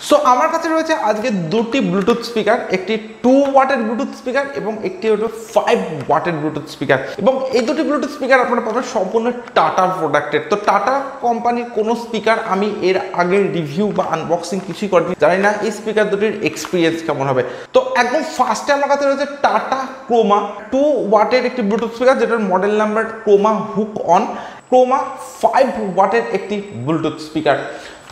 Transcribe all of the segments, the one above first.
So আমার কাছে রয়েছে আজকে দুটি ব্লুটুথ স্পিকার, একটি 2 ওয়াটের ব্লুটুথ স্পিকার এবং একটি হলো 5 ওয়াটের ব্লুটুথ স্পিকার। এবং এই দুটি ব্লুটুথ স্পিকার আপনারা পাবেন সম্পূর্ণ টাটার প্রোডাক্টের। তো টাটা কোম্পানির কোনো স্পিকার আমি এর আগে রিভিউ বা আনবক্সিং কিছুই করিনি, জানি না এই স্পিকার দুটির এক্সপিরিয়েন্স কেমন হবে। তো একদম ফার্স্টে আমার কাছে রয়েছে টাটা ক্রোমা 2 ওয়াটের একটি ব্লুটুথ স্পিকার, যেটার model number Croma hook on, Croma 5 ওয়াটের একটি ব্লুটুথ স্পিকার।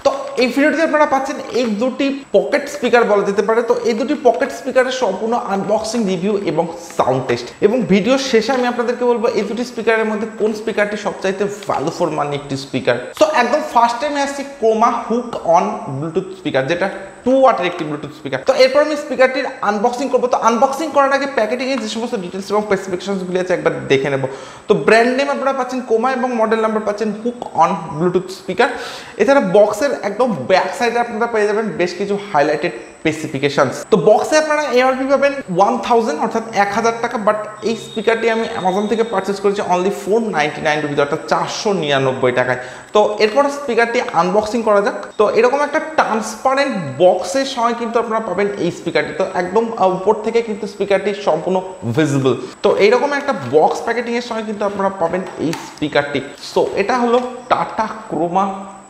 তো এই ভিডিওটিতে আপনারা পাচ্ছেন এই দুটি পকেট স্পিকার বলা যেতে পারে। তো এই দুটি পকেট স্পিকারের সম্পূর্ণ আনবক্সিং, রিভিউ এবং সাউন্ড টেস্ট, এবং ভিডিওর শেষে আমি আপনাদেরকে বলবো এই দুটি স্পিকারের মধ্যে কোন স্পিকারটি সবচাইতে ভ্যালু ফর মানি একটি স্পিকার। তো একদম ফার্স্ট টাইমে আসছি Croma hook on Bluetooth speaker, যেটা 2 ওয়াটের একটি ব্লুটুথ স্পিকার। তো এরপর আমি স্পিকারটির আনবক্সিং করবো। তো আনবক্সিং করার আগে প্যাকেটিং এর যে সমস্ত ডিটেলস এবং স্পেসিফিকেশনসগুলি আছে একবার দেখে নেব। তো ব্র্যান্ড নেম আপনারা পাচ্ছেন ক্রোমা এবং মডেল নাম্বার পাচ্ছেন হুক অন ব্লুটুথ স্পিকার। এছাড়া বক্সের একদম ব্যাক সাইডে আপনারা পেয়ে যাবেন বেশ কিছু হাইলাইটেড স্পেসিফিকেশনস। তো বক্সে আপনারা এমআরপি পাবেন 1000 অর্থাৎ 1000 টাকা, বাট এই স্পিকারটি আমি অ্যামাজন থেকে পারচেস করেছি অনলি 499 রুপিস অর্থাৎ 499 টাকায়। তো এরপর স্পিকারটি আনবক্সিং করা যাক। তো এরকম একটা ট্রান্সপারেন্ট বক্সের সময় কিন্তু আপনারা পাবেন এই স্পিকারটি। তো একদম উপর থেকে কিন্তু স্পিকারটি সম্পূর্ণ ভিজিবল। তো এইরকম একটা বক্স প্যাকেটিং এর সময় কিন্তু আপনারা পাবেন এই স্পিকারটি। সো এটা হলো tata Croma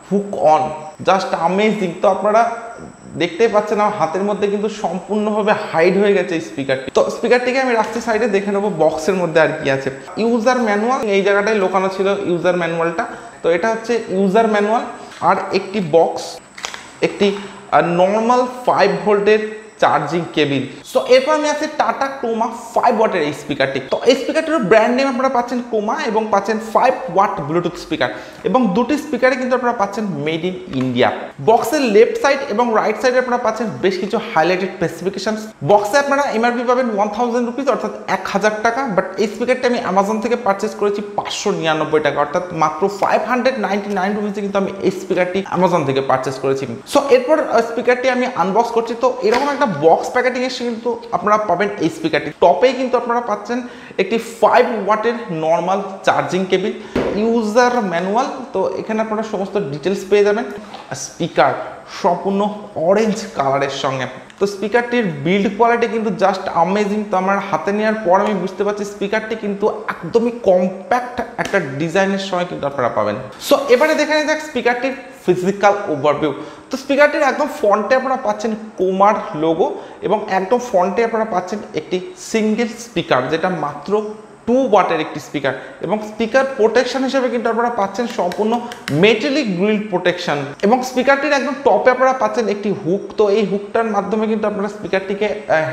hook on, just amazing. তো আপনারা দেখতেই পাচ্ছেন আমার হাতের মধ্যে কিন্তু সম্পূর্ণভাবে হাইড হয়ে গেছে এই স্পিকারটি। তো স্পিকারটিকে আমি রাখছি সাইডে, দেখে নেবো বক্সের মধ্যে আর কি আছে। ইউজার ম্যানুয়াল এই জায়গাটায় লোকানো ছিল, ইউজার ম্যানুয়ালটা। তো এটা হচ্ছে ইউজার ম্যানুয়াল আর একটি বক্স, একটি নর্মাল 5 ভোল্টের চার্জিং কেবিল। সো এরপর আমি আছি টাটা ক্রোমা 5 ওয়াটের এই স্পিকারটি। তো এই স্পিকারটির ব্র্যান্ড নেম আপনারা পাচ্ছেন ক্রোমা এবং পাচ্ছেন 5 ওয়াট ব্লুটুথ স্পিকার, এবং দুটি স্পিকারে কিন্তু আপনারা পাচ্ছেন মেড ইন ইন্ডিয়া। বক্সের লেফট সাইড এবং রাইট সাইডে আপনারা পাচ্ছেন বেশ কিছু হাইলাইটেড স্পেসিফিকেশনস। বক্সে আপনারা এমআরপি পাবেন 1000 রুপিস অর্থাৎ 1000 টাকা, বাট এই স্পিকারটি আমি অ্যামাজন থেকে পারচেস করেছি 599 টাকা অর্থাৎ মাত্র 599 রুপিসে কিন্তু আমি এই স্পিকারটি অ্যামাজন থেকে পারচেস করেছি। সো এরপর স্পিকারটি আমি আনবক্স করছি। তো এরকম একটা বক্স প্যাকেটিং এর কিন্তু আপনারা পাবেন এই স্পিকারটি। টপেই কিন্তু আপনারা পাচ্ছেন একটি 5 ওয়াটের normal charging cable, user manual. তো এখানে আপনারা সমস্ত ডিটেলস পেয়ে যাবেন। স্পিকার সম্পূর্ণ অরেঞ্জ কালারের সঙ্গে। তো স্পিকারটির বিল্ড কোয়ালিটি কিন্তু জাস্ট আমেজিং। তো আমার হাতে নেওয়ার পর আমি বুঝতে পারছি স্পিকারটি কিন্তু একদমই কম্প্যাক্ট একটা ডিজাইনের সময় কিন্তু আপনারা পাবেন। সো এবারে দেখে নিয়ে যাক স্পিকারটির ফিজিক্যাল ওভারভিউ। তো স্পিকারটির একদম ফ্রন্টে আপনারা পাচ্ছেন ক্রোমার লোগো, এবং একদম ফ্রন্টে আপনারা পাচ্ছেন একটি সিঙ্গেল স্পিকার, যেটা মাত্র 2 ওয়াটের একটি স্পিকার। এবং স্পিকার প্রোটেকশন হিসেবে কিন্তু আপনারা পাচ্ছেন সম্পূর্ণ মেটালিক গ্রিল প্রোটেকশন, এবং স্পিকারটির একদম টপে আপনারা পাচ্ছেন একটি হুক। তো এই হুকটার মাধ্যমে কিন্তু আপনারা স্পিকারটিকে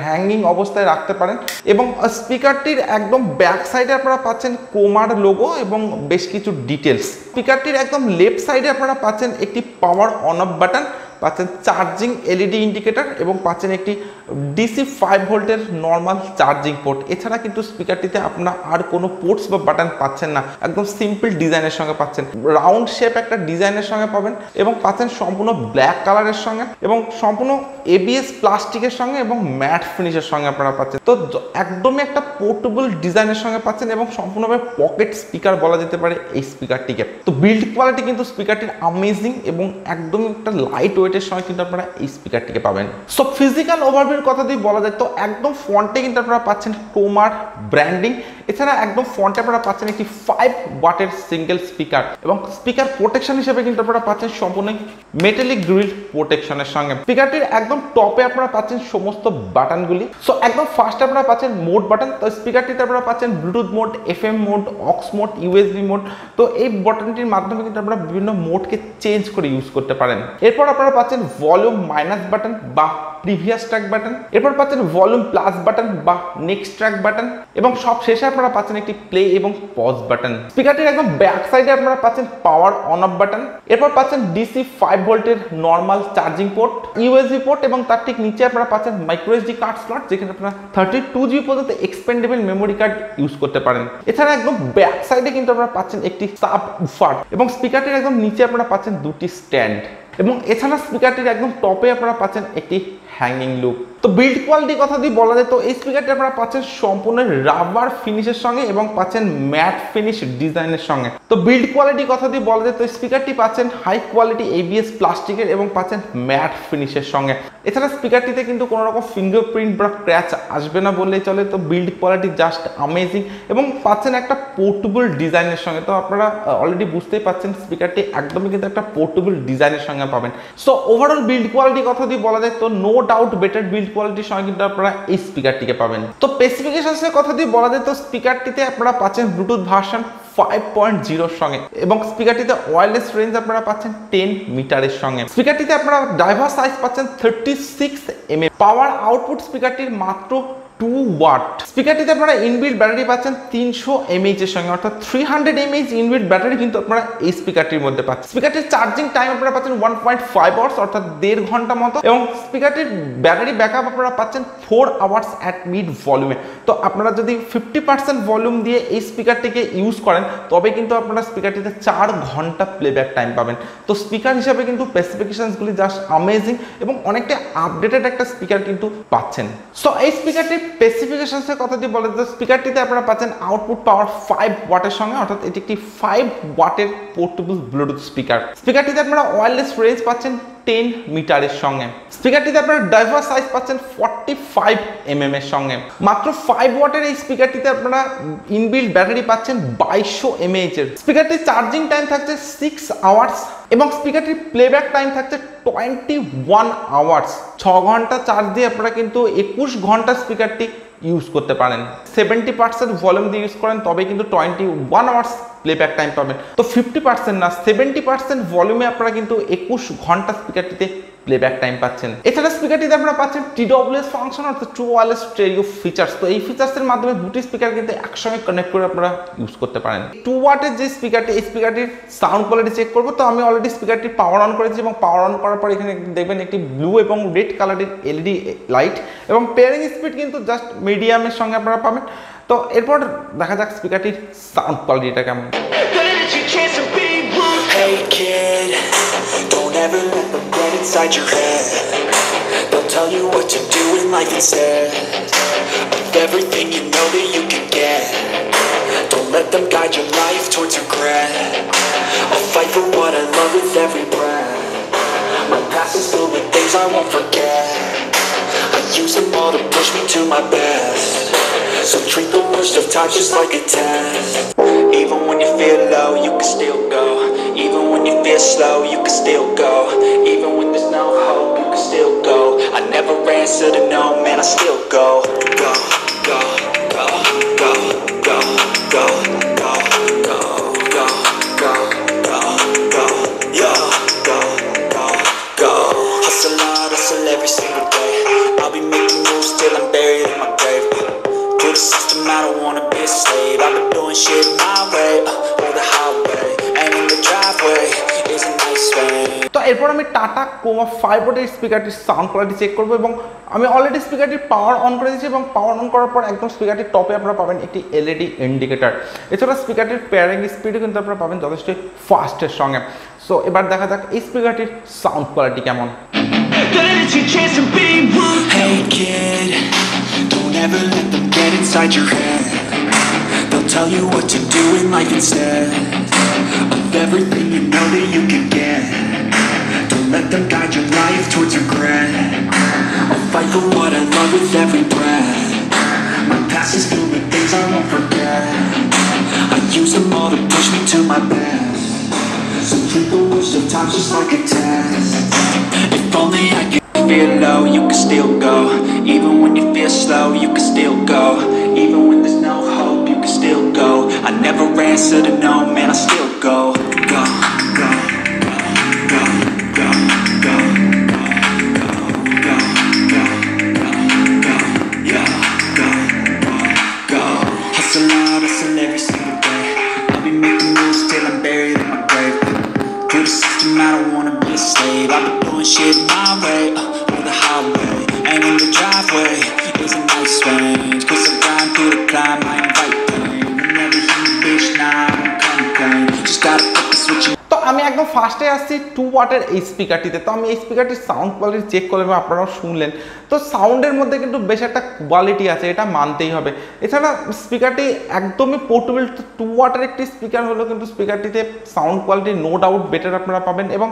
হ্যাঙ্গিং অবস্থায় রাখতে পারেন। এবং স্পিকারটির একদম ব্যাক সাইডে আপনারা পাচ্ছেন ক্রোমার লোগো এবং বেশ কিছু ডিটেলস। স্পিকারটির একদম লেফট সাইডে আপনারা পাচ্ছেন একটি পাওয়ার অন অফ বাটন, পাচ্ছেন চার্জিং এলইডি ইন্ডিকেটর এবং পাচ্ছেন একটি ডিসি 5 ভোল্টের নর্মাল চার্জিং পোর্ট। এছাড়া কিন্তু স্পিকারটিতে আপনারা আর কোনো পোর্টস বা বাটন পাচ্ছেন না, একদম সিম্পল ডিজাইনের সঙ্গে পাচ্ছেন। রাউন্ড শেপ একটা ডিজাইনের সঙ্গে পাবেন এবং পাচ্ছেন সম্পূর্ণ ব্ল্যাক কালারের সঙ্গে এবং সম্পূর্ণ এবিএস প্লাস্টিকের সঙ্গে এবং ম্যাট ফিনিশের সঙ্গে আপনারা পাচ্ছেন। তো একদমই একটা পোর্টেবল ডিজাইনের সঙ্গে পাচ্ছেন এবং সম্পূর্ণভাবে পকেট স্পিকার বলা যেতে পারে এই স্পিকারটিকে। তো বিল্ড কোয়ালিটি কিন্তু স্পিকারটির আমেজিং এবং একদমই একটা লাইট ওয়েটের সময় কিন্তু আপনারা এই স্পিকারটিকে পাবেন। সো ফিজিক্যাল ওভারভিউর কথা দিয়ে বলা যায় তো একদম ফ্রন্টে কিন্তু আপনারা পাচ্ছেন ক্রোমার ব্র্যান্ডিং। এছাড়া একদম ফ্রন্টে আপনারা পাচ্ছেন একটি 5 ওয়াটের সিঙ্গেল স্পিকার, এবং স্পিকার প্রোটেকশন হিসেবে কিন্তু আপনারা পাচ্ছেন সম্পূর্ণ মেটালিক গ্রিল প্রোটেকশনের সঙ্গে। স্পিকারটির একদম টপে আপনারা পাচ্ছেন সমস্ত বাটনগুলি। সো একদম ফার্স্টে আপনারা পাচ্ছেন মোড বাটন। তো স্পিকারটিতে আপনারা পাচ্ছেন Bluetooth mode, FM mode, aux mode, USB mode. তো এই বাটনটির মাধ্যমে কিন্তু আপনারা বিভিন্ন মোডকে চেঞ্জ করে ইউজ করতে পারেন। এরপর আপনারা পাচ্ছেন ভলিউম মাইনাস বাটন বা প্রিভিয়াস ট্র্যাক বাটন, এরপর পাচ্ছেন ভলিউম প্লাস বাটন বা নেক্সট ট্র্যাক বাটন, এবং সব শেষে আপনারা পাচ্ছেন একটি প্লে এবং পজ বাটন। স্পিকারটির একদম ব্যাক সাইডে আপনারা পাচ্ছেন পাওয়ার অন অফ বাটন, এরপর পাচ্ছেন ডিসি 5 ভোল্টের normal charging port, USB port, এবং তার ঠিক নিচে আপনারা পাচ্ছেন মাইক্রো এসডি কার্ড স্লট, যেখানে আপনারা 32 জিবি পর্যন্ত এক্সপেন্ডেবল মেমোরি কার্ড ইউজ করতে পারেন। এছাড়া একদম ব্যাক সাইডে কিন্তু আপনারা পাচ্ছেন একটি সাব উফার, এবং স্পিকারটির একদম নিচে আপনারা পাচ্ছেন দুটি স্ট্যান্ড, এবং এছাড়া স্পিকারটির একদম টপে আপনারা পাচ্ছেন একটি হ্যাঙ্গিং লুপ। তো বিল্ড কোয়ালিটি কথা যদি বলা যায় তো এই স্পিকারটি আপনারা পাচ্ছেন সম্পূর্ণ রাবার ফিনিশের সঙ্গে এবং পাচ্ছেন ম্যাট ফিনিশ ডিজাইনের সঙ্গে। তো বিল্ড কোয়ালিটি কথা যদি বলা যায় তো স্পিকারটি পাচ্ছেন হাই কোয়ালিটি ABS প্লাস্টিকের এবং পাচ্ছেন ম্যাট ফিনিশের সঙ্গে। এছাড়া স্পিকারটিতে কিন্তু কোনো রকম ফিঙ্গারপ্রিন্ট বা ক্র্যাচ আসবে না বললেই চলে। তো বিল্ড কোয়ালিটি জাস্ট অ্যামেজিং এবং পাচ্ছেন একটা পোর্টেবল ডিজাইনের সঙ্গে। তো আপনারা অলরেডি বুঝতেই পাচ্ছেন স্পিকারটি একদমই কিন্তু একটা পোর্টেবল ডিজাইনের সঙ্গে পাবেন। সো ওভারঅল বিল্ড কোয়ালিটি কথা যদি বলা যায় তো নো ডাউট বেটার বিল্ড কোয়ালিটির সঙ্গে কিন্তু আপনারা এই স্পিকারটিকে পাবেন। তো স্পেসিফিকেশনসের কথা যদি বলা যায় তো স্পিকারটিতে আপনারা পাচ্ছেন ব্লুটুথ ভার্সন 5.0 সঙ্গে এবং স্পিকারটিতে ওয়্যারলেস রেঞ্জ আপনারা পাচ্ছেন 10 মিটারের সঙ্গে। স্পিকারটিতে আপনারা ড্রাইভার সাইজ পাচ্ছেন 36 mm। পাওয়ার আউটপুট স্পিকারটির মাত্র 2 ওয়াট। স্পিকারটিতে আপনারা ইনবিল্ট ব্যাটারি পাচ্ছেন 300 mAh এর সঙ্গে, অর্থাৎ 300 mAh ইনবিল্ট ব্যাটারি কিন্তু আপনারা এই স্পিকারটির মধ্যে পাচ্ছেন। স্পিকারটির চার্জিং টাইম আপনারা পাচ্ছেন 1.5 আওয়ার্স অর্থাৎ 1.5 ঘন্টা মতো এবং স্পিকারটির ব্যাটারি ব্যাকআপ আপনারা পাচ্ছেন 4 আওয়ার্স অ্যাট মিড ভলিউমে। তো আপনারা যদি 50% ভলিউম দিয়ে এই স্পিকারটিকে ইউজ করেন তবে কিন্তু আপনারা স্পিকারটিতে 4 ঘন্টা প্লেব্যাক টাইম পাবেন। তো স্পিকার হিসাবে কিন্তু স্পেসিফিকেশনসগুলি জাস্ট অ্যামেজিং এবং অনেকটা আপডেটেড একটা স্পিকার কিন্তু পাচ্ছেন। সো এই স্পিকারটি স্পেসিফিকেশনসের কথা যদি বলে তো স্পিকারটিতে আপনারা পাচ্ছেন আউটপুট পাওয়ার 5 ওয়াটের সঙ্গে, অর্থাৎ এটি একটি 5 ওয়াটের পোর্টেবল ব্লুটুথ স্পিকার। স্পিকারটিতে আপনারা ওয়্যারলেস রেঞ্জ পাচ্ছেন 10 মিটারের সঙ্গে। স্পিকারটিতে আপনারা ড্রাইভার সাইজ পাচ্ছেন 45 mm এর সঙ্গে। মাত্র 5 ওয়াটের এই স্পিকারটিতে আপনারা ইনবিল্ট ব্যাটারি পাচ্ছেন 2200 mAh এর। স্পিকারটির চার্জিং টাইম থাকছে 6 আওয়ার্স এবং স্পিকারটির প্লেব্যাক টাইম থাকছে 21 আওয়ার্স। 6 ঘন্টা চার্জ দিয়ে আপনারা কিন্তু 21 ঘন্টা স্পিকারটি ইউজ করতে পারেন। 70% ভলিউম দিয়ে ইউজ করেন তবে কিন্তু 21 আওয়ার্স প্লেব্যাক টাইম পাবেন। তো 50% না 70% ভলিউমে আপনারা কিন্তু 21 ঘন্টা স্পিকারটিতে প্লেব্যাক টাইম পাচ্ছেন। এছাড়া স্পিকারটিতে আপনারা পাচ্ছেন TWS ফাংশন অর্থাৎ ট্রু ওয়্যারলেস স্টেরিও ফিচার্স। তো এই ফিচার্সের মাধ্যমে দুটি স্পিকার কিন্তু একসঙ্গে কানেক্ট করে আপনারা ইউজ করতে পারেন। 2 ওয়াটের যে স্পিকারটি এই স্পিকারটির সাউন্ড কোয়ালিটি চেক করবো। তো আমি অলরেডি স্পিকারটি পাওয়ার অন করেছি এবং পাওয়ার অন করার পর এখানে দেখবেন একটি ব্লু এবং রেড কালারের LED লাইট এবং পেয়ারিং স্পিড কিন্তু জাস্ট মিডিয়ামের সঙ্গে আপনারা পাবেন। তো এরপর দেখা যাক স্পিকারটির সাউন্ড কোয়ালিটিটা কেমন। Hey kid, don't ever let them get inside your head. They'll tell you what to do in life instead of everything you know that you can get. Don't let them guide your life towards regret. I'll fight for what I love with every breath. My past is filled with things I won't forget. I use them all to push me to my best. So treat the worst of times just like a test. Even when you feel low, you can still go. Even when you feel slow, you can still go. Even when there's no hope, you can still go. I never answer to no, man, I still go. Go, go, go, go, go, go, go, go, go, go, go, go, yo, go, go, go. Hustle hard, hustle every single day. I'll be making moves till I'm buried in my grave. To the system, I don't wanna be a slave. I've been doing shit my way, or the highway. And in the driveway is a nice way. তো এরপর আমি tata Croma 5 ওয়াটের স্পিকারটির sound quality check করবো এবং আমি already স্পিকারটির power on করে দিয়েছি এবং পাওয়ার অন করার পর একদম স্পিকারটির টপে আপনারা পাবেন একটি LED ইন্ডিকেটর। এছাড়া স্পিকারটির পেয়ারিং স্পিডও কিন্তু আপনারা পাবেন যথেষ্ট ফাস্টের সঙ্গে। সো এবার দেখা যাক এই স্পিকারটির সাউন্ড কোয়ালিটি কেমন। Hey kid, don't ever let them get inside your head. They'll tell you what to do in life instead of everything you know that you can get. Don't let them guide your life towards regret. I'll fight for what I love with every breath. My past is filled with things I won't forget. I use them all to push me to my best. So treat the worst of times just like a test. If only I could feel low, you can still go. Even when you feel slow, you can still go. Even when there's no hope, you can still go. I never answer to no, man, I still go. Go, go, go, go, go, go, go, go, go, go, go, yeah, go, go, go. Hustle hard, hustle every single day. I'll be making moves till I'm buried in my grave. To the system, I don't wanna be a slave. I've been doing shit my way, or the highway. And in the driveway is a nice range. Cause I grind through the climb, I invite pain. Whenever you bitch, nah, I don't complain. Just gotta put the switch in. তো আমি একদম ফার্স্টে আসছি 2 ওয়াটের এই স্পিকারটিতে। তো আমি এই স্পিকারটির সাউন্ড কোয়ালিটি চেক করলাম, আপনারাও শুনলেন। তো সাউন্ডের মধ্যে কিন্তু বেশ একটা কোয়ালিটি আছে, এটা মানতেই হবে। এছাড়া স্পিকারটি একদমই পোর্টেবল। 2 ওয়াটের একটি স্পিকার হলো, কিন্তু স্পিকারটিতে sound quality no doubt better আপনারা পাবেন এবং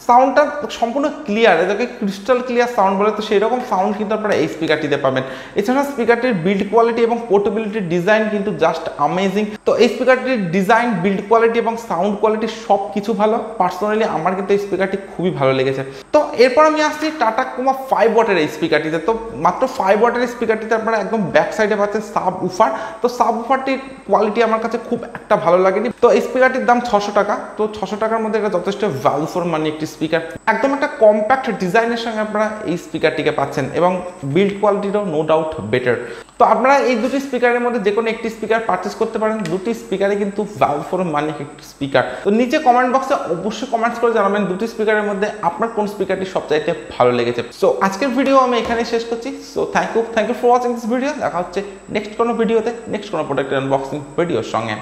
সাউন্ডটা সম্পূর্ণ ক্লিয়ার, এটাকে ক্রিস্টাল ক্লিয়ার সাউন্ড বলে, তো সেই রকম সাউন্ড কিন্তু আপনারা এই স্পিকারটিতে পাবেন। এছাড়া স্পিকারটির বিল্ড কোয়ালিটি এবং পোর্টেবিলিটির ডিজাইন কিন্তু জাস্ট অ্যামেজিং। তো এই স্পিকারটির ডিজাইন, বিল্ড কোয়ালিটি এবং সাউন্ড কোয়ালিটি সব কিছু ভালো। পার্সোনালি আমার কিন্তু এই স্পিকারটি খুবই ভালো লেগেছে। তো এরপর আমি আসছি টাটা ক্রোমা 5 ওয়াটের এই স্পিকারটিতে। তো মাত্র 5 ওয়াটের স্পিকারটিতে আপনারা একদম ব্যাক সাইডে পাচ্ছেন সাব উফার। তো সাব উফারটির কোয়ালিটি আমার কাছে খুব একটা ভালো লাগেনি। তো এই স্পিকারটির দাম 600 টাকা। তো 600 টাকার মধ্যে এটা যথেষ্ট ভ্যালু ফর মানি একটি স্পিকার। একদম একটা কম্প্যাক্ট ডিজাইনের সঙ্গে আপনারা এই স্পিকারটিকে পাচ্ছেন এবং বিল্ড কোয়ালিটিটাও নো ডাউট বেটার। তো আপনারা এই দুটি স্পিকারের মধ্যে যে কোনো একটি স্পিকার পারচেস করতে পারেন। দুটি স্পিকারে কিন্তু ভ্যালু ফর মানি একটি স্পিকার। তো নিচে কমেন্ট বক্সে অবশ্যই কমেন্টস করে জানাবেন দুটি স্পিকারের মধ্যে আপনার কোন স্পিকারটি সবচাইতে ভালো লেগেছে। সো আজকের ভিডিও আমি এখানেই শেষ করছি। So thank you for watching this video. দেখা হচ্ছে নেক্সট কোনো ভিডিওতে, নেক্সট কোনো প্রোডাক্টের আনবক্সিং ভিডিওর সঙ্গে।